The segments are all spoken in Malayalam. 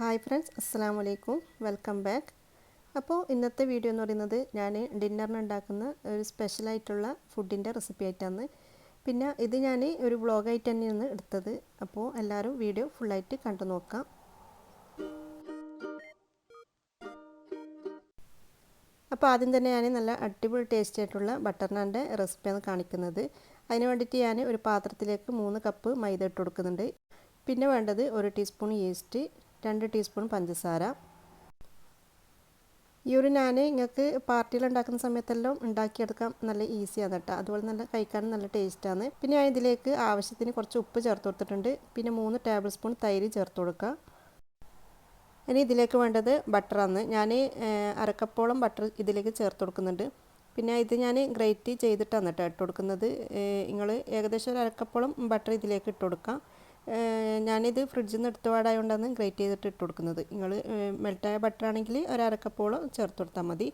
ഹായ് ഫ്രണ്ട്സ്, അസ്സലാമു അലൈക്കും, വെൽക്കം ബാക്ക്. അപ്പോൾ ഇന്നത്തെ വീഡിയോ എന്ന് പറയുന്നത് ഞാൻ ഡിന്നറിന് ഉണ്ടാക്കുന്ന ഒരു സ്പെഷ്യലായിട്ടുള്ള ഫുഡിൻ്റെ റെസിപ്പി ആയിട്ടാണ്. പിന്നെ ഇത് ഞാൻ ഒരു വ്ളോഗായിട്ട് തന്നെയാണ് എടുത്തത്. അപ്പോൾ എല്ലാവരും വീഡിയോ ഫുള്ളായിട്ട് കണ്ടു നോക്കാം. അപ്പോൾ ആദ്യം തന്നെ ഞാൻ നല്ല അടിപൊളി ടേസ്റ്റ് ആയിട്ടുള്ള ബട്ടർ നാൻ്റെ റെസിപ്പിയാണ് കാണിക്കുന്നത്. അതിന് വേണ്ടിയിട്ട് ഞാൻ ഒരു പാത്രത്തിലേക്ക് 3 കപ്പ് മൈദ ഇട്ട് കൊടുക്കുന്നുണ്ട്. പിന്നെ വേണ്ടത് 1 ടീസ്പൂൺ ഈസ്റ്റ്, 2 ടീസ്പൂൺ പഞ്ചസാര. ഈ ഒരു ഞാൻ നിങ്ങൾക്ക് പാർട്ടിയിൽ ഉണ്ടാക്കുന്ന സമയത്തെല്ലാം ഉണ്ടാക്കിയെടുക്കാൻ നല്ല ഈസിയാണ് കേട്ടോ. അതുപോലെ നല്ല കഴിക്കാനും നല്ല ടേസ്റ്റാണ്. പിന്നെ ഞാൻ ഇതിലേക്ക് ആവശ്യത്തിന് കുറച്ച് ഉപ്പ് ചേർത്ത് കൊടുത്തിട്ടുണ്ട്. പിന്നെ 3 ടേബിൾ സ്പൂൺ തൈര് ചേർത്ത് കൊടുക്കുക. ഇനി ഇതിലേക്ക് വേണ്ടത് ബട്ടറാണ്. ഞാൻ അരക്കപ്പോളം ബട്ടർ ഇതിലേക്ക് ചേർത്ത് കൊടുക്കുന്നുണ്ട്. പിന്നെ ഇത് ഞാൻ ഗ്രേറ്റ് ചെയ്തിട്ടാണ് കേട്ടോ ഇട്ട് കൊടുക്കുന്നത്. നിങ്ങൾ ഏകദേശം ഒരു അരക്കപ്പോളം ബട്ടർ ഇതിലേക്ക് ഇട്ട് കൊടുക്കാം. ഞാനിത് ഫ്രിഡ്ജിൽ നിന്ന് എടുത്ത പാടായതുകൊണ്ടാണ് ഗ്രേറ്റ് ചെയ്തിട്ട് ഇട്ട് കൊടുക്കുന്നത്. നിങ്ങൾ മെൽറ്റായ ബട്ടർ ആണെങ്കിൽ ഒരു അരക്കപ്പോളം ചേർത്ത് കൊടുത്താൽ മതി.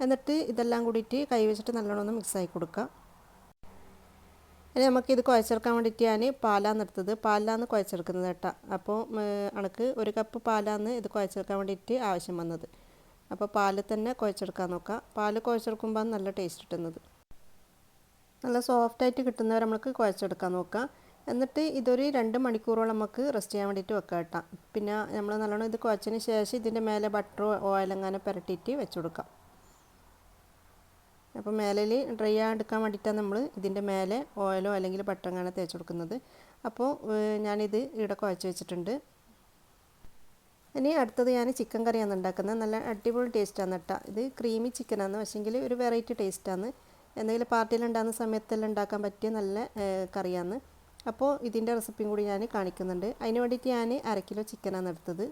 എന്നിട്ട് ഇതെല്ലാം കൂടിയിട്ട് കൈ വെച്ചിട്ട് നല്ലോണം ഒന്ന് മിക്സാക്കി കൊടുക്കുക. ഇനി നമുക്കിത് കുഴച്ചെടുക്കാൻ വേണ്ടിയിട്ട് ഞാൻ പാലാണ് എടുത്തത്. പാലിലാണ് കുഴച്ചെടുക്കുന്നത് കേട്ടോ. അപ്പോൾ എനിക്ക് 1 കപ്പ് പാലാണ് ഇത് കുഴച്ചെടുക്കാൻ വേണ്ടിയിട്ട് ആവശ്യം വന്നത്. അപ്പോൾ പാലിൽ തന്നെ കുഴച്ചെടുക്കാൻ നോക്കുക. പാൽ കുഴച്ചെടുക്കുമ്പോൾ നല്ല ടേസ്റ്റ് കിട്ടുന്നത്. നല്ല സോഫ്റ്റായിട്ട് കിട്ടുന്നവരെ നമുക്ക് കുഴച്ചെടുക്കാൻ നോക്കുക. എന്നിട്ട് ഇതൊരു 2 മണിക്കൂറോളം നമുക്ക് റെസ്റ്റ് ചെയ്യാൻ വേണ്ടിയിട്ട് വെക്കാം കേട്ടോ. പിന്നെ നമ്മൾ നല്ലോണം ഇത് കുഴച്ചതിന് ശേഷം ഇതിൻ്റെ മേലെ ബട്ടറോ ഓയിലെങ്ങനെ പുരട്ടിയിട്ട് വെച്ച് കൊടുക്കാം. അപ്പോൾ മേലിൽ ഡ്രൈ ആയെടുക്കാൻ വേണ്ടിയിട്ടാണ് നമ്മൾ ഇതിൻ്റെ മേലെ ഓയിലോ അല്ലെങ്കിൽ ബട്ടർ അങ്ങനെ തേച്ച് കൊടുക്കുന്നത്. അപ്പോൾ ഞാനിത് ഇവിടെ കുഴച്ച് വെച്ചിട്ടുണ്ട്. ഇനി അടുത്തത് ഞാൻ ചിക്കൻ കറിയാണ് ഉണ്ടാക്കുന്നത്. നല്ല അടിപൊളി ടേസ്റ്റാണ് കേട്ടോ. ഇത് ക്രീമി ചിക്കനാണ്, പക്ഷേങ്കിൽ ഒരു വെറൈറ്റി ടേസ്റ്റാണ്. എന്തെങ്കിലും പാർട്ടിയിൽ ഉണ്ടാകുന്ന സമയത്തെല്ലാം ഉണ്ടാക്കാൻ പറ്റിയ നല്ല കറിയാണ്. അപ്പോൾ ഇതിൻ്റെ റെസിപ്പിയും കൂടി ഞാൻ കാണിക്കുന്നുണ്ട്. അതിന് വേണ്ടിയിട്ട് ഞാൻ 1/2 കിലോ ചിക്കനാണ് എടുത്തത്.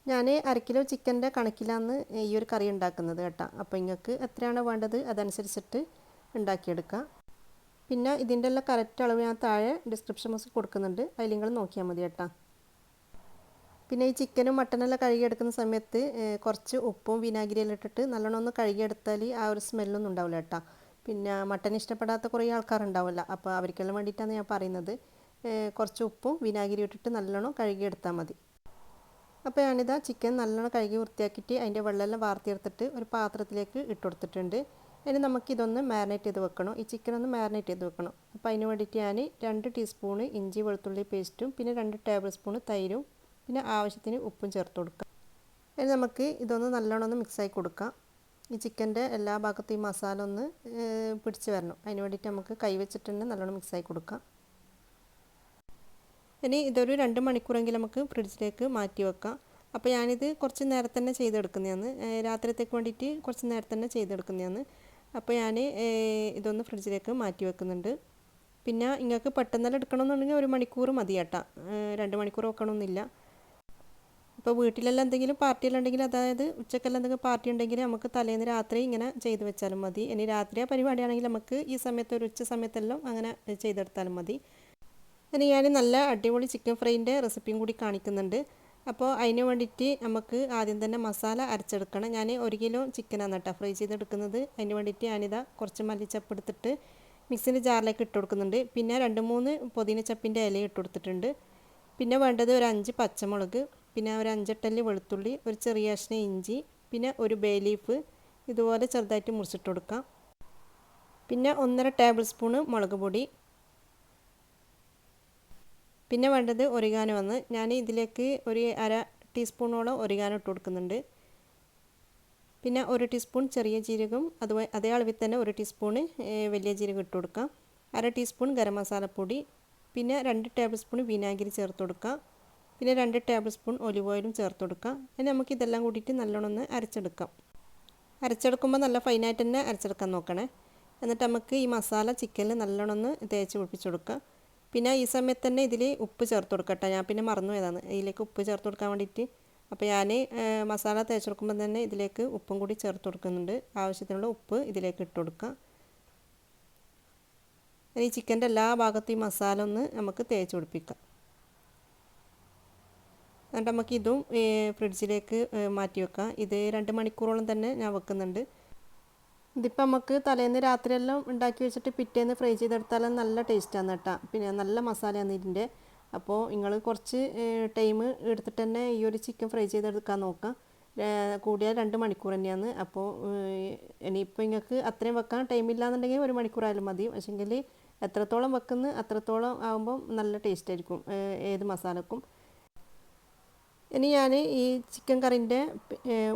ഞാൻ 1/2 കിലോ ചിക്കൻ്റെ കണക്കിലാണ് ഈ ഒരു കറി ഉണ്ടാക്കുന്നത് കേട്ടോ. അപ്പോൾ നിങ്ങൾക്ക് എത്രയാണോ വേണ്ടത് അതനുസരിച്ചിട്ട് ഉണ്ടാക്കിയെടുക്കുക. പിന്നെ ഇതിൻ്റെ എല്ലാം കറക്റ്റ് അളവ് ഞാൻ താഴെ ഡിസ്ക്രിപ്ഷൻ ബോക്സിൽ കൊടുക്കുന്നുണ്ട്. അതിൽ നിങ്ങൾ നോക്കിയാൽ മതി കേട്ടോ. പിന്നെ ഈ ചിക്കനും മട്ടനെല്ലാം കഴുകിയെടുക്കുന്ന സമയത്ത് കുറച്ച് ഉപ്പും വിനാഗിരിയെല്ലാം ഇട്ടിട്ട് നല്ലോണം ഒന്ന് കഴുകിയെടുത്താൽ ആ ഒരു സ്മെല്ലൊന്നും ഉണ്ടാവില്ല കേട്ടോ. പിന്നെ മട്ടൻ ഇഷ്ടപ്പെടാത്ത കുറേ ആൾക്കാരുണ്ടാവില്ല. അപ്പോൾ അവർക്കെല്ലാം വേണ്ടിയിട്ടാണ് ഞാൻ പറയുന്നത്. കുറച്ച് ഉപ്പും വിനാഗിരി ഇട്ടിട്ട് നല്ലോണം കഴുകിയെടുത്താൽ മതി. അപ്പോൾ ഞാനിതാ ചിക്കൻ നല്ലോണം കഴുകി വൃത്തിയാക്കിയിട്ട് അതിൻ്റെ വെള്ളമെല്ലാം വാർത്തിയെടുത്തിട്ട് ഒരു പാത്രത്തിലേക്ക് ഇട്ട് കൊടുത്തിട്ടുണ്ട്. ഇനി നമുക്കിതൊന്ന് മാരിനേറ്റ് ചെയ്ത് വെക്കണം. ഈ ചിക്കൻ ഒന്ന് മാരിനേറ്റ് ചെയ്ത് വെക്കണം. അപ്പോൾ അതിന് വേണ്ടിയിട്ട് ഞാൻ 2 ടീസ്പൂണ് ഇഞ്ചി വെളുത്തുള്ളി പേസ്റ്റും പിന്നെ 2 ടേബിൾ സ്പൂൺ തൈരും പിന്നെ ആവശ്യത്തിന് ഉപ്പും ചേർത്ത് കൊടുക്കാം. ഇനി നമുക്ക് ഇതൊന്ന് നല്ലോണം ഒന്ന് മിക്സാക്കി കൊടുക്കാം. ഈ ചിക്കൻ്റെ എല്ലാ ഭാഗത്തും ഈ മസാല ഒന്ന് പിടിച്ച് വരണം. അതിന് വേണ്ടിയിട്ട് നമുക്ക് കൈ വെച്ചിട്ട് തന്നെ നല്ലോണം മിക്സാക്കി കൊടുക്കാം. ഇനി ഇതൊരു 2 മണിക്കൂറെങ്കിലും നമുക്ക് ഫ്രിഡ്ജിലേക്ക് മാറ്റി വെക്കാം. അപ്പോൾ ഞാനിത് കുറച്ച് നേരത്തെ തന്നെ ചെയ്തെടുക്കുന്നതാണ്. രാത്രിത്തേക്ക് വേണ്ടിയിട്ട് കുറച്ച് നേരത്തെ തന്നെ ചെയ്തെടുക്കുന്നതാണ്. അപ്പോൾ ഞാൻ ഇതൊന്ന് ഫ്രിഡ്ജിലേക്ക് മാറ്റി വെക്കുന്നുണ്ട്. പിന്നെ നിങ്ങൾക്ക് പെട്ടെന്നെല്ലാം എടുക്കണമെന്നുണ്ടെങ്കിൽ 1 മണിക്കൂർ മതി കേട്ടോ. 2 മണിക്കൂർ വെക്കണമെന്നില്ല. ഇപ്പോൾ വീട്ടിലെല്ലാം എന്തെങ്കിലും പാർട്ടിയെല്ലാം ഉണ്ടെങ്കിൽ, അതായത് ഉച്ചക്കെല്ലാം എന്തെങ്കിലും പാർട്ടി ഉണ്ടെങ്കിൽ നമുക്ക് തലേന്ന് രാത്രി ഇങ്ങനെ ചെയ്ത് വെച്ചാലും മതി. ഇനി രാത്രിയോ പരിപാടിയാണെങ്കിൽ നമുക്ക് ഈ സമയത്ത് ഒരു ഉച്ച സമയത്തെല്ലാം അങ്ങനെ ചെയ്തെടുത്താലും മതി. ഇനി ഞാൻ നല്ല അടിപൊളി ചിക്കൻ ഫ്രൈൻ്റെ റെസിപ്പിയും കൂടി കാണിക്കുന്നുണ്ട്. അപ്പോൾ അതിന് വേണ്ടിയിട്ട് നമുക്ക് ആദ്യം തന്നെ മസാല അരച്ചെടുക്കണം. ഞാൻ 1 കിലോ ചിക്കനാണ് കേട്ടോ ഫ്രൈ ചെയ്തെടുക്കുന്നത്. അതിന് വേണ്ടിയിട്ട് ഞാനിതാ കുറച്ച് മല്ലിച്ചപ്പ് എടുത്തിട്ട് മിക്സിൻ്റെ ജാറിലേക്ക് ഇട്ട് കൊടുക്കുന്നുണ്ട്. പിന്നെ 2-3 പുതിന ചപ്പിൻ്റെ ഇല ഇട്ട് കൊടുത്തിട്ടുണ്ട്. പിന്നെ വേണ്ടത് ഒരു 5 പച്ചമുളക്, പിന്നെ ഒരു 5 എട്ടല്ലി വെളുത്തുള്ളി, ഒരു ചെറിയ കഷ്ണം ഇഞ്ചി, പിന്നെ ഒരു bayleaf ഇതുപോലെ ചെറുതായിട്ട് മുറിച്ചിട്ട് കൊടുക്കാം. പിന്നെ 1.5 ടേബിൾ സ്പൂണ് മുളക് പൊടി. പിന്നെ വേണ്ടത് ഒറിഗാനോ ആണ്. ഞാൻ ഇതിലേക്ക് ഒരു 1/2 ടീസ്പൂണോളം ഒറിഗാനോ ഇട്ട് കൊടുക്കുന്നുണ്ട്. പിന്നെ 1 ടീസ്പൂൺ ചെറിയ ജീരകം, അതേ അളവിൽ തന്നെ 1 ടീസ്പൂണ് വലിയ ജീരകം ഇട്ട് കൊടുക്കാം. 1/2 ടീസ്പൂൺ ഗരം മസാലപ്പൊടി, പിന്നെ 2 ടേബിൾ സ്പൂൺ വിനാഗിരി ചേർത്ത് കൊടുക്കാം. പിന്നെ 2 ടേബിൾ സ്പൂൺ ഒലിവ് ഓയിലും ചേർത്ത് കൊടുക്കാം. ഇനി നമുക്ക് ഇതെല്ലാം കൂടിയിട്ട് നല്ലോണം ഒന്ന് അരച്ചെടുക്കാം. അരച്ചെടുക്കുമ്പോൾ നല്ല ഫൈനായിട്ട് തന്നെ അരച്ചെടുക്കാൻ നോക്കണേ. എന്നിട്ട് നമുക്ക് ഈ മസാല ചിക്കനിൽ നല്ലോണം ഒന്ന് തേച്ച് പിടിപ്പിച്ച് കൊടുക്കാം. പിന്നെ ഈ സമയത്ത് തന്നെ ഇതിൽ ഉപ്പ് ചേർത്ത് കൊടുക്കട്ടെ. ഞാൻ പിന്നെ മറന്നു പോയതാണ് ഇതിലേക്ക് ഉപ്പ് ചേർത്ത് കൊടുക്കാൻ വേണ്ടിയിട്ട്. അപ്പോൾ ഞാൻ മസാല തേച്ച് കൊടുക്കുമ്പോൾ തന്നെ ഇതിലേക്ക് ഉപ്പും കൂടി ചേർത്ത് കൊടുക്കുന്നുണ്ട്. ആവശ്യത്തിനുള്ള ഉപ്പ് ഇതിലേക്ക് ഇട്ട് കൊടുക്കാം. ഈ ചിക്കൻ്റെ എല്ലാ ഭാഗത്തും ഈ മസാല ഒന്ന് നമുക്ക് തേച്ച് പിടിപ്പിക്കാം. എന്നിട്ട് നമുക്ക് ഇതും ഫ്രിഡ്ജിലേക്ക് മാറ്റി വെക്കാം. ഇത് 2 മണിക്കൂറോളം തന്നെ ഞാൻ വെക്കുന്നുണ്ട്. ഇതിപ്പോൾ നമുക്ക് തലേന്ന് രാത്രിയെല്ലാം ഉണ്ടാക്കി വെച്ചിട്ട് പിറ്റേന്ന് ഫ്രൈ ചെയ്തെടുത്താലും നല്ല ടേസ്റ്റാണ് കേട്ടോ. പിന്നെ നല്ല മസാലയാണ് ഇതിൻ്റെ. അപ്പോൾ നിങ്ങൾ കുറച്ച് ടൈം എടുത്തിട്ട് തന്നെ ഈ ഒരു ചിക്കൻ ഫ്രൈ ചെയ്തെടുക്കാൻ നോക്കാം. കൂടിയാൽ 2 മണിക്കൂർ തന്നെയാണ്. അപ്പോൾ ഇനിയിപ്പോൾ നിങ്ങൾക്ക് അത്രയും വെക്കാൻ ടൈമില്ലാന്നുണ്ടെങ്കിൽ 1 മണിക്കൂറായാലും മതി. പക്ഷേങ്കിൽ എത്രത്തോളം വെക്കുന്നു അത്രത്തോളം ആകുമ്പം നല്ല ടേസ്റ്റ് ആയിരിക്കും ഏത് മസാലക്കും. ഇനി ഞാൻ ഈ ചിക്കൻ കറിൻ്റെ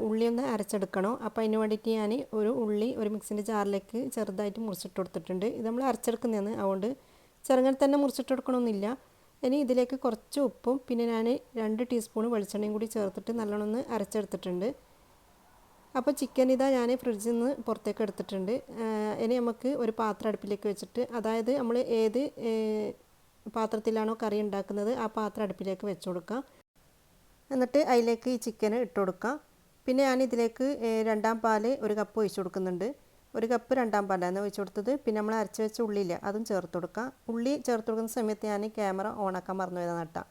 ഉള്ളി ഒന്ന് അരച്ചെടുക്കണം. അപ്പോൾ അതിന് വേണ്ടിയിട്ട് ഞാൻ ഒരു ഉള്ളി ഒരു മിക്സിൻ്റെ ജാറിലേക്ക് ചെറുതായിട്ട് മുറിച്ചിട്ട് കൊടുത്തിട്ടുണ്ട്. ഇത് നമ്മൾ അരച്ചെടുക്കുന്നതാണ്, അതുകൊണ്ട് ചെറുങ്ങനെ തന്നെ മുറിച്ചിട്ട് കൊടുക്കണമെന്നില്ല. ഇനി ഇതിലേക്ക് കുറച്ച് ഉപ്പും പിന്നെ ഞാൻ 2 ടീസ്പൂൺ വെളിച്ചെണ്ണയും കൂടി ചേർത്തിട്ട് നല്ലോണം ഒന്ന് അരച്ചെടുത്തിട്ടുണ്ട്. അപ്പോൾ ചിക്കൻ ഇതാ ഞാൻ ഫ്രിഡ്ജിൽ നിന്ന് പുറത്തേക്ക് എടുത്തിട്ടുണ്ട്. ഇനി നമുക്ക് ഒരു പാത്രം അടുപ്പിലേക്ക് വെച്ചിട്ട്, അതായത് നമ്മൾ ഏത് പാത്രത്തിലാണോ കറി ഉണ്ടാക്കുന്നത് ആ പാത്രം അടുപ്പിലേക്ക് വെച്ച് കൊടുക്കാം. എന്നിട്ട് അതിലേക്ക് ഈ ചിക്കൻ ഇട്ട് കൊടുക്കാം. പിന്നെ ഞാൻ ഇതിലേക്ക് 2 പാല് 1 കപ്പ് ഒഴിച്ച് കൊടുക്കുന്നുണ്ട്. 1 കപ്പ് 2 പാലാണ് ഒഴിച്ച് കൊടുത്തത്. പിന്നെ നമ്മൾ അരച്ച് വെച്ച ഉള്ളിയില്ല അതും ചേർത്ത് കൊടുക്കാം. ഉള്ളി ചേർത്ത് കൊടുക്കുന്ന സമയത്ത് ഞാൻ ക്യാമറ ഓണാക്കാൻ മറന്നു പോയതാണ് കേട്ടോ.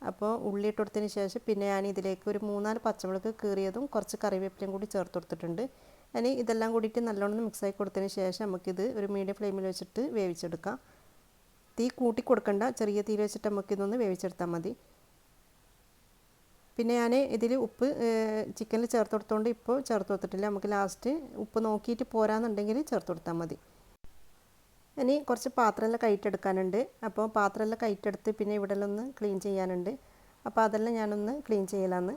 അപ്പോൾ ഉള്ളി ഇട്ട് കൊടുത്തതിന് ശേഷം പിന്നെ ഞാൻ ഇതിലേക്ക് ഒരു 3-4 പച്ചമുളക് കീറിയതും കുറച്ച് കറിവേപ്പിലയും കൂടി ചേർത്ത് കൊടുത്തിട്ടുണ്ട്. ഇനി ഇതെല്ലാം കൂടിയിട്ട് നല്ലോണം മിക്സാക്കി കൊടുത്തതിന് ശേഷം നമുക്കിത് ഒരു മീഡിയം ഫ്ലെയിമിൽ വെച്ചിട്ട് വേവിച്ചെടുക്കാം. തീ കൂട്ടി കൊടുക്കണ്ട, ചെറിയ തീയിൽ വെച്ചിട്ട് നമുക്കിതൊന്ന് വേവിച്ചെടുത്താൽ മതി. പിന്നെ ഞാൻ ഇതിൽ ഉപ്പ് ചിക്കനിൽ ചേർത്ത് കൊടുത്തോണ്ട് ഇപ്പോൾ ചേർത്ത് കൊടുത്തിട്ടില്ല. നമുക്ക് ലാസ്റ്റ് ഉപ്പ് നോക്കിയിട്ട് പോരാന്നുണ്ടെങ്കിൽ ചേർത്ത് കൊടുത്താൽ മതി. ഇനി കുറച്ച് പാത്രമെല്ലാം കയറ്റെടുക്കാനുണ്ട്. അപ്പോൾ പാത്രമെല്ലാം കയറ്റെടുത്ത് പിന്നെ ഇവിടെ ഒന്ന് ക്ലീൻ ചെയ്യാനുണ്ട്. അപ്പോൾ അതെല്ലാം ഞാനൊന്ന് ക്ലീൻ ചെയ്യലാന്ന്.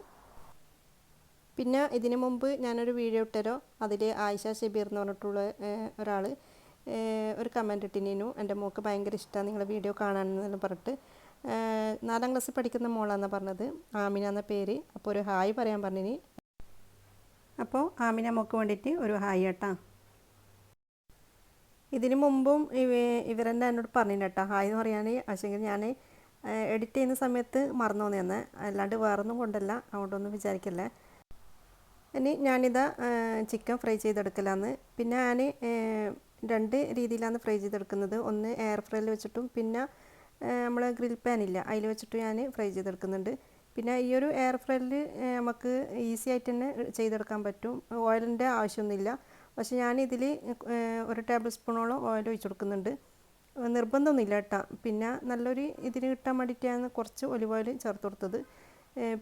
പിന്നെ ഇതിനു മുമ്പ് ഞാനൊരു വീഡിയോ ഇട്ടരോ, അതിൽ ആയിഷ ഷബീർ എന്ന് പറഞ്ഞിട്ടുള്ള ഒരാൾ ഒരു കമൻറ്റ് ഇട്ടിനു. എൻ്റെ മോൾക്ക് ഭയങ്കര ഇഷ്ടമാണ് നിങ്ങളുടെ വീഡിയോ കാണാനെന്നെല്ലാം പറഞ്ഞിട്ട്. 4ാം ക്ലാസ്സിൽ പഠിക്കുന്ന മോളാണെന്നാണ് പറഞ്ഞത്, ആമിന എന്ന പേര്. അപ്പോൾ ഒരു ഹായ് പറയാൻ പറഞ്ഞിനി. അപ്പോൾ ആമിന മോൾക്ക് വേണ്ടിയിട്ട് ഒരു ഹായ് കേട്ടോ. ഇതിനു മുമ്പും ഇവരെന്നെ എന്നോട് പറഞ്ഞില്ല കേട്ടോ ഹായ് എന്ന് പറയാൻ. പക്ഷേങ്കിൽ ഞാൻ എഡിറ്റ് ചെയ്യുന്ന സമയത്ത് മറന്നു പോന്നെന്ന്, അല്ലാണ്ട് വേറൊന്നും കൊണ്ടല്ല, അതുകൊണ്ടൊന്നും വിചാരിക്കല്ലേ. ഇനി ഞാനിതാ ചിക്കൻ ഫ്രൈ ചെയ്തെടുക്കലാന്ന്. പിന്നെ ഞാൻ 2 രീതിയിലാണ് ഫ്രൈ ചെയ്തെടുക്കുന്നത്. ഒന്ന് എയർ ഫ്രൈയിൽ വെച്ചിട്ടും പിന്നെ നമ്മൾ ഗ്രിൽ പാൻ ഇല്ല അതിൽ വെച്ചിട്ട് ഞാൻ ഫ്രൈ ചെയ്തെടുക്കുന്നുണ്ട്. പിന്നെ ഈ ഒരു എയർ ഫ്രൈയിൽ നമുക്ക് ഈസി ആയിട്ട് തന്നെ ചെയ്തെടുക്കാൻ പറ്റും, ഓയിലിൻ്റെ ആവശ്യമൊന്നുമില്ല. പക്ഷെ ഞാനിതിൽ 1 ടേബിൾ സ്പൂണോളം ഓയിൽ ഒഴിച്ച് കൊടുക്കുന്നുണ്ട്. നിർബന്ധമൊന്നുമില്ല കേട്ടോ. പിന്നെ നല്ലൊരു ഇതിന് കിട്ടാൻ വേണ്ടിയിട്ടാണ് കുറച്ച് ഒലിവ് ഓയിൽ ചേർത്ത് കൊടുത്തത്.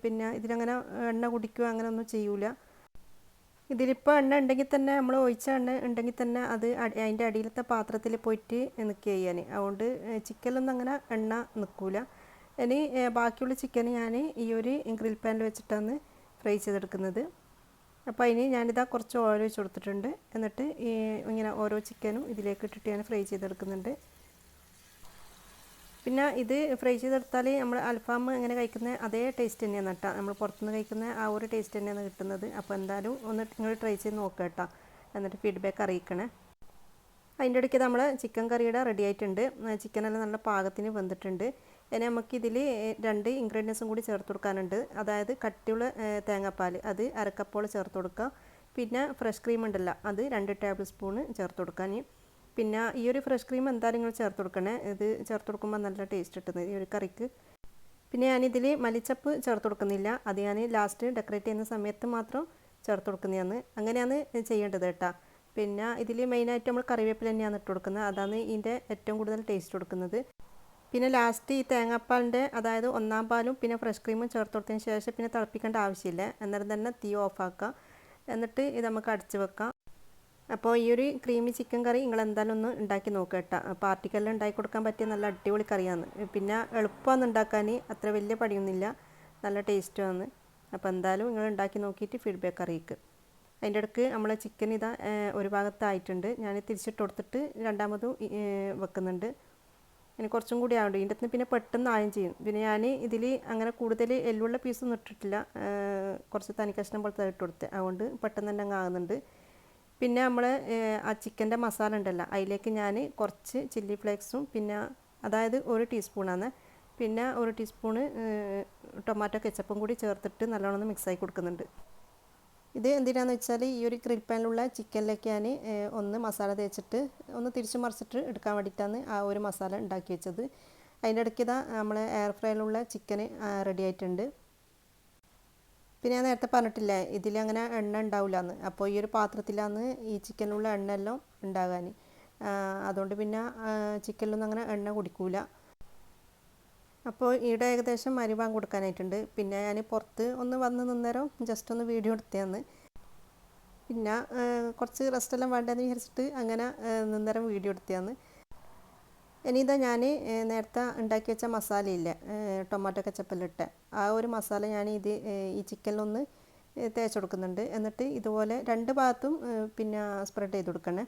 പിന്നെ ഇതിലങ്ങനെ എണ്ണ കുടിക്കുക അങ്ങനെയൊന്നും ചെയ്യൂല. ഇതിലിപ്പോൾ എണ്ണ ഉണ്ടെങ്കിൽ തന്നെ, നമ്മൾ ഒഴിച്ച എണ്ണ ഉണ്ടെങ്കിൽ തന്നെ അത് അതിൻ്റെ അടിയിലത്തെ പാത്രത്തിൽ പോയിട്ട് നിൽക്കുക ചെയ്യാൻ. അതുകൊണ്ട് ചിക്കനിലൊന്നും അങ്ങനെ എണ്ണ നിൽക്കില്ല. ഇനി ബാക്കിയുള്ള ചിക്കൻ ഞാൻ ഈ ഒരു ഗ്രിൽ പാനിൽ വെച്ചിട്ടാണ് ഫ്രൈ ചെയ്തെടുക്കുന്നത്. അപ്പോൾ അതിന് ഞാനിതാ കുറച്ച് ഓയിൽ വെച്ച് കൊടുത്തിട്ടുണ്ട്. എന്നിട്ട് ഇങ്ങനെ ഓരോ ചിക്കനും ഇതിലേക്ക് ഇട്ടിട്ട് ഞാൻ ഫ്രൈ ചെയ്തെടുക്കുന്നുണ്ട്. പിന്നെ ഇത് ഫ്രൈ ചെയ്തെടുത്താൽ നമ്മൾ അൽഫാം എങ്ങനെ കഴിക്കുന്ന അതേ ടേസ്റ്റ് തന്നെയാണ് കേട്ടോ. നമ്മൾ പുറത്തുനിന്ന് കഴിക്കുന്ന ആ ഒരു ടേസ്റ്റ് തന്നെയാണ് കിട്ടുന്നത്. അപ്പോൾ എന്തായാലും ഒന്ന് നിങ്ങൾ ട്രൈ ചെയ്ത് നോക്കുക കേട്ടോ, എന്നിട്ട് ഫീഡ്ബാക്ക് അറിയിക്കണേ. അതിൻ്റെ ഇടയ്ക്ക് നമ്മൾ ചിക്കൻ കറിയുടെ റെഡി ആയിട്ടുണ്ട്. ചിക്കനെല്ലാം നല്ല പാകത്തിന് വെന്തിട്ടുണ്ട്. ഇനി നമുക്കിതിൽ 2 ഇൻഗ്രീഡിയൻസും കൂടി ചേർത്ത് കൊടുക്കാനുണ്ട്. അതായത് കട്ടിയുള്ള തേങ്ങാപ്പാൽ അത് 1/2 കപ്പോളം ചേർത്ത് കൊടുക്കുക. പിന്നെ ഫ്രഷ് ക്രീം ഉണ്ടല്ലോ അത് 2 ടേബിൾ സ്പൂണ് ചേർത്ത് കൊടുക്കാൻ. പിന്നെ ഈ ഒരു ഫ്രഷ് ക്രീം എന്തായാലും നിങ്ങൾ ചേർത്ത് കൊടുക്കണേ, ഇത് ചേർത്ത് കൊടുക്കുമ്പോൾ നല്ല ടേസ്റ്റ് കിട്ടുന്നത് ഈ ഒരു കറിക്ക്. പിന്നെ ഞാനിതിൽ മല്ലിച്ചപ്പ് ചേർത്ത് കൊടുക്കുന്നില്ല, അത് ഞാൻ ലാസ്റ്റ് ഡെക്കറേറ്റ് ചെയ്യുന്ന സമയത്ത് മാത്രം ചേർത്ത് കൊടുക്കുന്നതാണ്. അങ്ങനെയാണ് ചെയ്യേണ്ടത് കേട്ടോ. പിന്നെ ഇതിൽ മെയിനായിട്ട് നമ്മൾ കറിവേപ്പില തന്നെയാണ് ഇട്ട് കൊടുക്കുന്നത്, അതാണ് ഇതിൻ്റെ ഏറ്റവും കൂടുതൽ ടേസ്റ്റ് കൊടുക്കുന്നത്. പിന്നെ ലാസ്റ്റ് ഈ തേങ്ങാപ്പാലിൻ്റെ അതായത് 1ാം പാലും പിന്നെ ഫ്രഷ് ക്രീമും ചേർത്ത് കൊടുത്തതിന് ശേഷം പിന്നെ തിളപ്പിക്കേണ്ട ആവശ്യമില്ല. അന്നേരം തന്നെ തീ ഓഫാക്കുക. എന്നിട്ട് ഇത് നമുക്ക് അടച്ച് വെക്കാം. അപ്പോൾ ഈ ഒരു ക്രീമി ചിക്കൻ കറി നിങ്ങൾ എന്തായാലും ഒന്ന് ഉണ്ടാക്കി നോക്കുക കേട്ടോ. പാർട്ടിക്കെല്ലാം ഉണ്ടാക്കി കൊടുക്കാൻ പറ്റിയ നല്ല അടിപൊളി കറിയാണ്. പിന്നെ എളുപ്പമാണ് ഉണ്ടാക്കാൻ, അത്ര വലിയ പണിയൊന്നുമില്ല, നല്ല ടേസ്റ്റുമാണ്. അപ്പോൾ എന്തായാലും നിങ്ങൾ ഉണ്ടാക്കി നോക്കിയിട്ട് ഫീഡ്ബാക്ക് അറിയിക്കുക. അതിൻ്റെ ഇടയ്ക്ക് നമ്മളെ ചിക്കൻ ഇതാ ഒരു ഭാഗത്തായിട്ടുണ്ട്. ഞാൻ തിരിച്ചിട്ട് കൊടുത്തിട്ട് രണ്ടാമതും വെക്കുന്നുണ്ട്. ഇനി കുറച്ചും കൂടി ആവുന്നുണ്ട്. ഇതിൻ്റെ അടുത്ത് പിന്നെ പെട്ടെന്ന് ആയും ചെയ്യും. പിന്നെ ഞാൻ ഇതിൽ അങ്ങനെ കൂടുതൽ എല്ലുള്ള പീസൊന്നും ഇട്ടിട്ടില്ല, കുറച്ച് തനി കഷ്ണം പോലത്തെ ഇട്ട് കൊടുത്ത്, അതുകൊണ്ട് പെട്ടെന്ന് തന്നെ അങ്ങ് ആകുന്നുണ്ട്. പിന്നെ നമ്മൾ ആ ചിക്കൻ്റെ മസാല ഉണ്ടല്ലോ അതിലേക്ക് ഞാൻ കുറച്ച് ചില്ലി ഫ്ലേക്സും പിന്നെ അതായത് 1 ടീസ്പൂണാണ്, പിന്നെ 1 ടീസ്പൂണ് ടൊമാറ്റോ കെച്ചപ്പും കൂടി ചേർത്തിട്ട് നല്ലോണം മിക്സായി കൊടുക്കുന്നുണ്ട്. ഇത് എന്തിനാണെന്ന് വെച്ചാൽ ഈ ഒരു ഗ്രിൽ പാനിലുള്ള ചിക്കനിലേക്ക് ഞാൻ ഒന്ന് മസാല തേച്ചിട്ട് ഒന്ന് തിരിച്ച് മറിച്ചിട്ട് എടുക്കാൻ വേണ്ടിയിട്ടാണ് ആ ഒരു മസാല ഉണ്ടാക്കി വെച്ചത്. അതിൻ്റെ ഇടയ്ക്ക് ഇതാ നമ്മൾ എയർ ഫ്രൈയിലുള്ള ചിക്കൻ റെഡി ആയിട്ടുണ്ട്. പിന്നെ ഞാൻ നേരത്തെ പറഞ്ഞിട്ടില്ലേ ഇതിലങ്ങനെ എണ്ണ ഉണ്ടാവില്ലെന്ന്, അപ്പോൾ ഈ ഒരു പാത്രത്തിലാണ് ഈ ചിക്കനിലുള്ള എണ്ണ എല്ലാം ഉണ്ടാകാൻ. അതുകൊണ്ട് പിന്നെ ചിക്കനിലൊന്നും അങ്ങനെ എണ്ണ കുടിക്കൂല. അപ്പോൾ ഈടെ ഏകദേശം മരുഭാഗം കൊടുക്കാനായിട്ടുണ്ട്. പിന്നെ ഞാൻ പുറത്ത് ഒന്ന് വന്ന് നിന്നേരം ജസ്റ്റ് ഒന്ന് വീഡിയോ എടുത്തതാണ്. പിന്നെ കുറച്ച് റെസ്റ്റെല്ലാം വേണ്ടതെന്ന് വിചാരിച്ചിട്ട് അങ്ങനെ നിന്നേരം വീഡിയോ എടുത്തതാണ്. ഇനി ഇതാ ഞാൻ നേരത്തെ ഉണ്ടാക്കി വെച്ച മസാലയില്ലേ, ടൊമാറ്റോ കെച്ചപ്പെല്ലാം ആ ഒരു മസാല ഞാൻ ഈ ചിക്കനിലൊന്ന് തേച്ച് കൊടുക്കുന്നുണ്ട്. എന്നിട്ട് ഇതുപോലെ രണ്ട് ഭാഗത്തും പിന്നെ സ്പ്രെഡ് ചെയ്ത് കൊടുക്കണേ.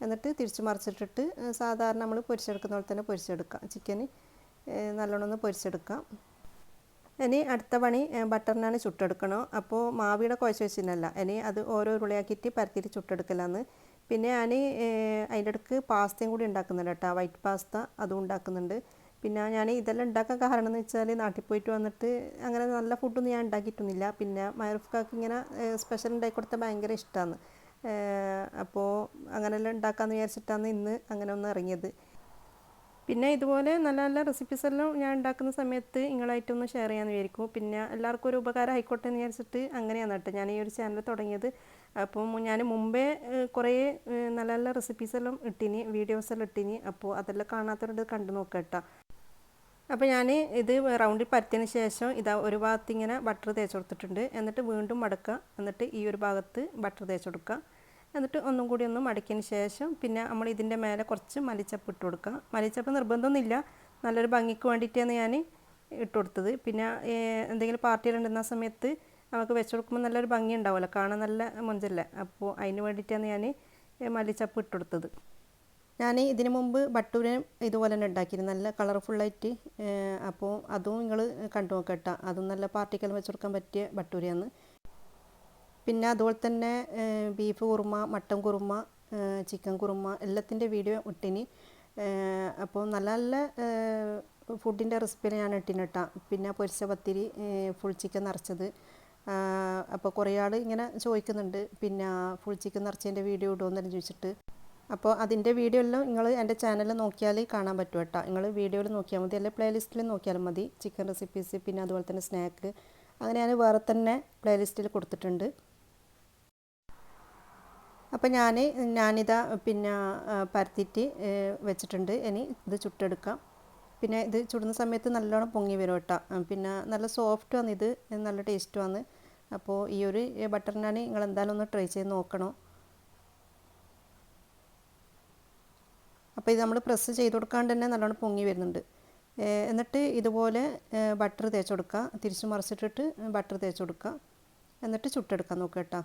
എന്നിട്ട് തിരിച്ച് മറിച്ചിട്ടിട്ട് സാധാരണ നമ്മൾ പൊരിച്ചെടുക്കുന്ന പോലെ തന്നെ പൊരിച്ചെടുക്കാം. ചിക്കന് നല്ലോണം ഒന്ന് പൊരിച്ചെടുക്കാം. ഇനി അടുത്ത പണി ബട്ടറിനാണ് ചുട്ടെടുക്കണം. അപ്പോൾ മാവിയുടെ കുഴച്ച് വെച്ചിരുന്നല്ല, ഇനി അത് ഓരോ ഉരുളയാക്കിയിട്ട് പരത്തിയിട്ട് ചുട്ടെടുക്കലാന്ന്. പിന്നെ ഞാൻ അതിൻ്റെ ഇടയ്ക്ക് പാസ്തയും കൂടി ഉണ്ടാക്കുന്നുണ്ട് കേട്ടോ, വൈറ്റ് പാസ്ത അതും ഉണ്ടാക്കുന്നുണ്ട്. പിന്നെ ഞാൻ ഇതെല്ലാം ഉണ്ടാക്കാൻ കാരണം എന്ന് വെച്ചാൽ നാട്ടിൽ പോയിട്ട് വന്നിട്ട് അങ്ങനെ നല്ല ഫുഡൊന്നും ഞാൻ ഉണ്ടാക്കിയിട്ടൊന്നുമില്ല. പിന്നെ മൈറുഫ്ക്കാക്ക് ഇങ്ങനെ സ്പെഷ്യൽ ഉണ്ടാക്കി കൊടുത്താൽ ഭയങ്കര ഇഷ്ടമാണ്. അപ്പോൾ അങ്ങനെയെല്ലാം ഉണ്ടാക്കാമെന്ന് വിചാരിച്ചിട്ടാണ് ഇന്ന് അങ്ങനെ ഒന്ന് ഇറങ്ങിയത്. പിന്നെ ഇതുപോലെ നല്ല നല്ല റെസിപ്പീസ് എല്ലാം ഞാൻ ഉണ്ടാക്കുന്ന സമയത്ത് നിങ്ങളായിട്ടൊന്ന് ഷെയർ ചെയ്യാമെന്ന് വിചാരിക്കും. പിന്നെ എല്ലാവർക്കും ഒരു ഉപകാരം ആയിക്കോട്ടെ എന്ന് വിചാരിച്ചിട്ട് അങ്ങനെയാണ് കേട്ടോ ഞാൻ ഈ ഒരു ചാനൽ തുടങ്ങിയത്. അപ്പം ഞാൻ മുമ്പേ കുറേ നല്ല നല്ല റെസിപ്പീസ് എല്ലാം ഇട്ടിനി, വീഡിയോസ് എല്ലാം ഇട്ടിനി. അപ്പോൾ അതെല്ലാം കാണാത്തവരുടെ കണ്ടു നോക്കാം കേട്ടോ. അപ്പോൾ ഞാൻ ഇത് റൗണ്ടിൽ പരത്തിയതിന് ശേഷം ഇതാ ഒരു ഭാഗത്ത് ഇങ്ങനെ ബട്ടർ തേച്ച് കൊടുത്തിട്ടുണ്ട്. എന്നിട്ട് വീണ്ടും മടക്കുക, എന്നിട്ട് ഈ ഒരു ഭാഗത്ത് ബട്ടർ തേച്ച് കൊടുക്കുക. എന്നിട്ട് ഒന്നും കൂടി ഒന്ന് മടക്കിയതിന് ശേഷം പിന്നെ നമ്മൾ ഇതിൻ്റെ മേലെ കുറച്ച് മല്ലിച്ചപ്പ് ഇട്ട് കൊടുക്കുക. മല്ലിച്ചപ്പ് നിർബന്ധമൊന്നുമില്ല, നല്ലൊരു ഭംഗിക്ക് വേണ്ടിയിട്ടാണ് ഞാൻ ഇട്ട് കൊടുത്തത്. പിന്നെ എന്തെങ്കിലും പാർട്ടികളുണ്ടെന്ന സമയത്ത് നമുക്ക് വെച്ച് കൊടുക്കുമ്പോൾ നല്ലൊരു ഭംഗി ഉണ്ടാവുമല്ലോ, കാണാൻ നല്ല മൊഞ്ചല്ലേ. അപ്പോൾ അതിന് വേണ്ടിയിട്ടാണ് ഞാൻ മല്ലിച്ചപ്പ് ഇട്ട് കൊടുത്തത്. ഞാൻ ഇതിന് മുമ്പ് ബട്ടൂര ഇതുപോലെ തന്നെ ഉണ്ടാക്കിയിരുന്നു, നല്ല കളർഫുള്ളായിട്ട്. അപ്പോൾ അതും നിങ്ങൾ കണ്ടു നോക്കട്ടോ, അതും നല്ല പാർട്ടിക്കെല്ലാം വെച്ച് കൊടുക്കാൻ പറ്റിയ ബട്ടൂരയാണ്. പിന്നെ അതുപോലെ തന്നെ beef korma, mutton korma, chicken korma എല്ലാത്തിൻ്റെ വീഡിയോ ഇട്ടിനി. അപ്പോൾ നല്ല നല്ല ഫുഡിൻ്റെ റെസിപ്പിയിൽ ഞാൻ ഇട്ടിന് കേട്ടോ. പിന്നെ പൊരിച്ച പത്തിരി, ഫുൾ ചിക്കൻ നിറച്ചത്. അപ്പോൾ കുറേ ആൾ ഇങ്ങനെ ചോദിക്കുന്നുണ്ട്, പിന്നെ ഫുൾ ചിക്കൻ നിറച്ചതിൻ്റെ വീഡിയോ ഇടുമെന്നെല്ലാം ചോദിച്ചിട്ട്. അപ്പോൾ അതിൻ്റെ വീഡിയോ എല്ലാം നിങ്ങൾ എൻ്റെ ചാനലിൽ നോക്കിയാൽ കാണാൻ പറ്റും കേട്ടോ. നിങ്ങൾ വീഡിയോയിൽ നോക്കിയാൽ മതി, അല്ലെങ്കിൽ പ്ലേലിസ്റ്റിൽ നോക്കിയാലും മതി. ചിക്കൻ റെസിപ്പീസ്, പിന്നെ അതുപോലെ തന്നെ സ്നാക്ക്, അങ്ങനെ ഞാൻ വേറെ തന്നെ പ്ലേലിസ്റ്റിൽ കൊടുത്തിട്ടുണ്ട്. അപ്പോൾ ഞാനിതാ പിന്നെ പരത്തിയിട്ട് വെച്ചിട്ടുണ്ട്. ഇനി ഇത് ചുട്ടെടുക്കാം. പിന്നെ ഇത് ചുടുന്ന സമയത്ത് നല്ലോണം പൊങ്ങി വരും കേട്ടോ. പിന്നെ നല്ല സോഫ്റ്റുമാണ്, ഇത് നല്ല ടേസ്റ്റുമാണ്. അപ്പോൾ ഈ ഒരു ബട്ടർ നാൻ നിങ്ങൾ എന്തായാലും ഒന്ന് ട്രൈ ചെയ്ത് നോക്കണം. അപ്പോൾ ഇത് നമ്മൾ പ്രസ് ചെയ്ത് കൊടുക്കാണ്ട് തന്നെ നല്ലോണം പൊങ്ങി വരുന്നുണ്ട്. എന്നിട്ട് ഇതുപോലെ ബട്ടർ തേച്ച് കൊടുക്കുക, തിരിച്ച് മറിച്ചിട്ടിട്ട് ബട്ടർ തേച്ച് കൊടുക്കുക. എന്നിട്ട് ചുട്ടെടുക്കാൻ നോക്കുക കേട്ടോ.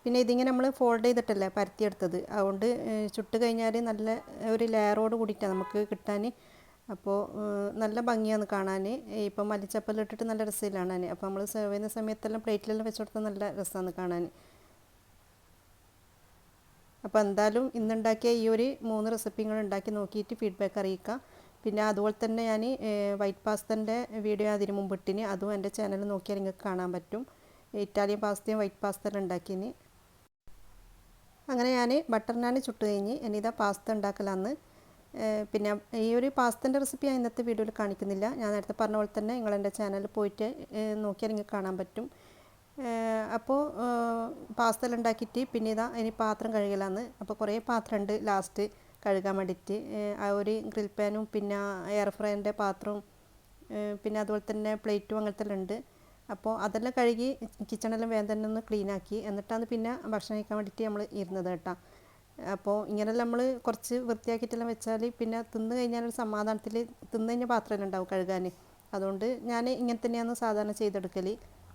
പിന്നെ ഇതിങ്ങനെ നമ്മൾ ഫോൾഡ് ചെയ്തിട്ടല്ലേ പരത്തിയെടുത്തത്, അതുകൊണ്ട് ചുട്ട് കഴിഞ്ഞാൽ നല്ല ഒരു ലെയറോട് കൂടിയിട്ടാണ് നമുക്ക് കിട്ടാൻ. അപ്പോൾ നല്ല ഭംഗിയാണ് കാണാൻ. ഇപ്പം മല്ലിച്ചപ്പെല്ലാം ഇട്ടിട്ട് നല്ല രസമില്ല കാണാൻ. അപ്പോൾ നമ്മൾ സെർവ് ചെയ്യുന്ന സമയത്തെല്ലാം പ്ലേറ്റിലെല്ലാം വെച്ച് കൊടുത്താൽ നല്ല രസമാണ് കാണാൻ. അപ്പോൾ എന്തായാലും ഇന്നുണ്ടാക്കിയ ഈ ഒരു 3 റെസിപ്പികൾ ഉണ്ടാക്കി നോക്കിയിട്ട് ഫീഡ്ബാക്ക് അറിയിക്കുക. പിന്നെ അതുപോലെ തന്നെ ഞാൻ വൈറ്റ് പാസ്തൻ്റെ വീഡിയോ അതിന് മുമ്പ് ഇട്ടിന്, അതും എൻ്റെ ചാനൽ നോക്കിയാൽ നിങ്ങൾക്ക് കാണാൻ പറ്റും. ഇറ്റാലിയൻ പാസ്തയും വൈറ്റ് പാസ്തയും ഉണ്ടാക്കിന്. അങ്ങനെ ഞാൻ ബട്ടർ നാൻ ചുട്ട് കഴിഞ്ഞ് ഇനി ഇതാ പാസ്ത ഉണ്ടാക്കലാന്ന്. പിന്നെ ഈ ഒരു പാസ്തൻ്റെ റെസിപ്പി ഞാൻ ഇന്നത്തെ വീഡിയോയിൽ കാണിക്കുന്നില്ല. ഞാൻ നേരത്തെ പറഞ്ഞ പോലെ തന്നെ നിങ്ങൾ എൻ്റെ ചാനലിൽ പോയിട്ട് നോക്കിയാൽ നിങ്ങൾക്ക് കാണാൻ പറ്റും. അപ്പോൾ പാസ്ത എല്ലാം ഉണ്ടാക്കിയിട്ട് പിന്നെ ഇതാ ഇനി പാത്രം കഴുകലാന്ന്. അപ്പോൾ കുറേ പാത്രമുണ്ട് ലാസ്റ്റ് കഴുകാൻ വേണ്ടിയിട്ട്. ആ ഒരു ഗ്രിൽ പാനും പിന്നെ എയർ ഫ്രയറിൻ്റെ പാത്രവും പിന്നെ അതുപോലെ തന്നെ പ്ലേറ്റും അങ്ങനത്തെ എല്ലാം ഉണ്ട്. അപ്പോൾ അതെല്ലാം കഴുകി കിച്ചണെല്ലാം വേഗം തന്നെ ഒന്ന് ക്ലീനാക്കി, എന്നിട്ടാണ് പിന്നെ ഭക്ഷണം കഴിക്കാൻ വേണ്ടിയിട്ട് നമ്മൾ ഇരുന്നത് കേട്ടോ. അപ്പോൾ ഇങ്ങനെല്ലാം നമ്മൾ കുറച്ച് വൃത്തിയാക്കിയിട്ടെല്ലാം വെച്ചാൽ പിന്നെ തിന്ന് കഴിഞ്ഞാൽ ഒരു സമാധാനത്തിൽ തിന്ന് കഴിഞ്ഞ പാത്രമെല്ലാം ഉണ്ടാവും കഴുകാൻ. അതുകൊണ്ട് ഞാൻ ഇങ്ങനെ തന്നെയാണ് സാധാരണ ചെയ്തെടുക്കൽ.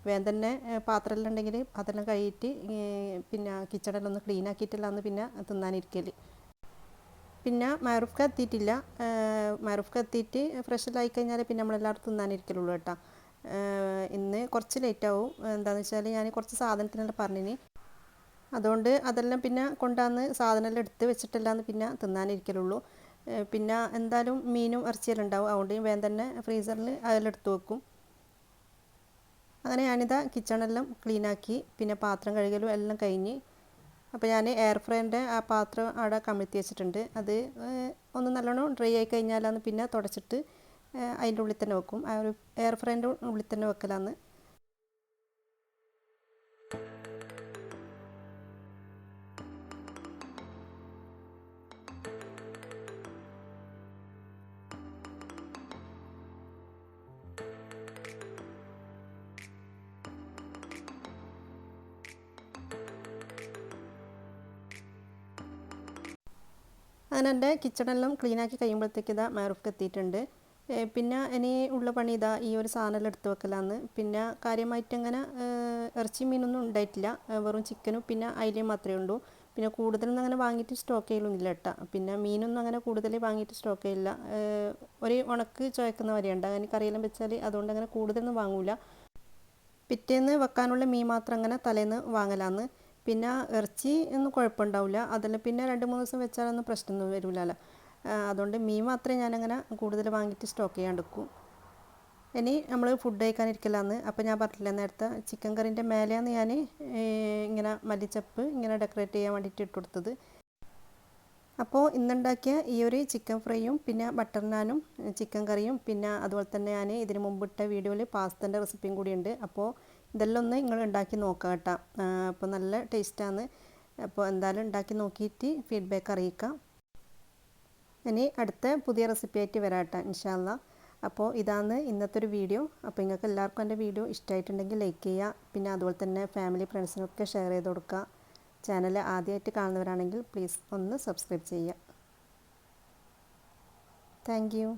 വേഗം തന്നെ പാത്രമെല്ലാം ഉണ്ടെങ്കിൽ അതെല്ലാം കഴുകിയിട്ട് പിന്നെ കിച്ചണെല്ലാം ഒന്ന് ക്ലീൻ ആക്കിയിട്ടെല്ലാം പിന്നെ തിന്നാനിരിക്കൽ. പിന്നെ മൈറൂഫ്ക്ക് എത്തിയിട്ടില്ല. മൈറൂഫ്ക്ക് എത്തിയിട്ട് ഫ്രഷെല്ലാം ആയിക്കഴിഞ്ഞാൽ പിന്നെ നമ്മളെല്ലാവരും തിന്നാനിരിക്കലുള്ളൂ കേട്ടോ. ഇന്ന് കുറച്ച് ലേറ്റാവും. എന്താണെന്ന് വെച്ചാൽ ഞാൻ കുറച്ച് സാധനത്തിനെല്ലാം പറഞ്ഞിനി, അതുകൊണ്ട് അതെല്ലാം പിന്നെ കൊണ്ടുവന്ന് സാധനമെല്ലാം എടുത്ത് വെച്ചിട്ടില്ലാന്ന് പിന്നെ തിന്നാനിരിക്കലുള്ളൂ. പിന്നെ എന്തായാലും മീനും ഇറച്ചിയെല്ലാം ഉണ്ടാവും, അതുകൊണ്ട് വേഗം തന്നെ ഫ്രീസറിൽ അതെല്ലാം എടുത്ത് വെക്കും. അങ്ങനെ ഞാനിതാ കിച്ചണെല്ലാം ക്ലീനാക്കി പിന്നെ പാത്രം കഴുകലും എല്ലാം കഴിഞ്ഞ്. അപ്പോൾ ഞാൻ എയർ ഫ്രയറിൻ്റെ ആ പാത്രം അവിടെ കമിഴ്ത്തി വെച്ചിട്ടുണ്ട്. അത് ഒന്ന് നല്ലോണം ഡ്രൈ ആയി കഴിഞ്ഞാലാണ് പിന്നെ തുടച്ചിട്ട് അതിൻ്റെ ഉള്ളിൽ തന്നെ വെക്കും. ആ ഒരു എയർ ഫ്രയറിൻ്റെ ഉള്ളിൽ തന്നെ വെക്കലാന്ന്. അങ്ങനെ എൻ്റെ കിച്ചണെല്ലാം ക്ലീനാക്കി കഴിയുമ്പോഴത്തേക്ക് ഇതാ മഹറൂഫ്ക്ക് എത്തിയിട്ടുണ്ട്. പിന്നെ ഇനി ഉള്ള പണി ഇതാ ഈ ഒരു സാധനമെല്ലാം എടുത്ത് വെക്കലാന്ന്. പിന്നെ കാര്യമായിട്ട് അങ്ങനെ ഇറച്ചി മീനൊന്നും ഉണ്ടായിട്ടില്ല. വെറും ചിക്കനും പിന്നെ അയിലയും മാത്രമേ ഉള്ളൂ. പിന്നെ കൂടുതലൊന്നും അങ്ങനെ വാങ്ങിയിട്ട് സ്റ്റോക്ക് ചെയ്യലൊന്നുമില്ല കേട്ടോ. പിന്നെ മീനൊന്നും അങ്ങനെ കൂടുതൽ വാങ്ങിയിട്ട് സ്റ്റോക്ക് ചെയ്യില്ല. ഒരു ഉണക്ക് ചുവക്കുന്ന വരെയുണ്ട്. അങ്ങനെ കറിയെല്ലാം വെച്ചാൽ അതുകൊണ്ട് അങ്ങനെ കൂടുതലൊന്നും വാങ്ങൂല. പിറ്റേന്ന് വെക്കാനുള്ള മീൻ മാത്രം അങ്ങനെ തലേന്ന് വാങ്ങലാന്ന്. പിന്നെ ഇറച്ചി ഒന്നും കുഴപ്പമുണ്ടാവില്ല. അതെല്ലാം പിന്നെ 2-3 ദിവസം വെച്ചാലൊന്നും പ്രശ്നമൊന്നും വരില്ലല്ലോ. അതുകൊണ്ട് മീൻ മാത്രമേ ഞാനങ്ങനെ കൂടുതൽ വാങ്ങിയിട്ട് സ്റ്റോക്ക് ചെയ്യാണ്ടിരിക്കും. ഇനി നമ്മൾ ഫുഡ് കഴിക്കാനിരിക്കലാന്ന്. അപ്പോൾ ഞാൻ പറഞ്ഞില്ല നേരത്തെ ചിക്കൻ കറീൻ്റെ മേലെയാണ് ഞാൻ ഇങ്ങനെ മല്ലിച്ചപ്പ് ഇങ്ങനെ ഡെക്കറേറ്റ് ചെയ്യാൻ വേണ്ടിയിട്ട് ഇട്ട് കൊടുത്തത്. അപ്പോൾ ഇന്നുണ്ടാക്കിയ ഈ ഒരു ചിക്കൻ ഫ്രൈയും പിന്നെ ബട്ടർ നാനും ചിക്കൻ കറിയും പിന്നെ അതുപോലെ തന്നെ ഞാൻ ഇതിന് മുമ്പിട്ട വീഡിയോയിൽ പാസ്തൻ്റെ റെസിപ്പിയും കൂടി ഉണ്ട്. അപ്പോൾ ഇതെല്ലാം ഒന്ന് നിങ്ങൾ ഉണ്ടാക്കി നോക്കാം കേട്ടോ. അപ്പോൾ നല്ല ടേസ്റ്റാണ്. അപ്പോൾ എന്തായാലും ഉണ്ടാക്കി നോക്കിയിട്ട് ഫീഡ്ബാക്ക് അറിയിക്കാം. ഇനി അടുത്ത പുതിയ റെസിപ്പി ആയിട്ട് വരാം കേട്ടോ ഇൻഷാ അല്ലാ. അപ്പോൾ ഇതാണ് ഇന്നത്തെ ഒരു വീഡിയോ. അപ്പോൾ നിങ്ങൾക്ക് എല്ലാവർക്കും എൻ്റെ വീഡിയോ ഇഷ്ടമായിട്ടുണ്ടെങ്കിൽ ലൈക്ക് ചെയ്യുക. പിന്നെ അതുപോലെ തന്നെ ഫാമിലി ഫ്രണ്ട്സിനൊക്കെ ഷെയർ ചെയ്ത് കൊടുക്കുക. ചാനൽ ആദ്യമായിട്ട് കാണുന്നവരാണെങ്കിൽ പ്ലീസ് ഒന്ന് സബ്സ്ക്രൈബ് ചെയ്യുക. Thank you.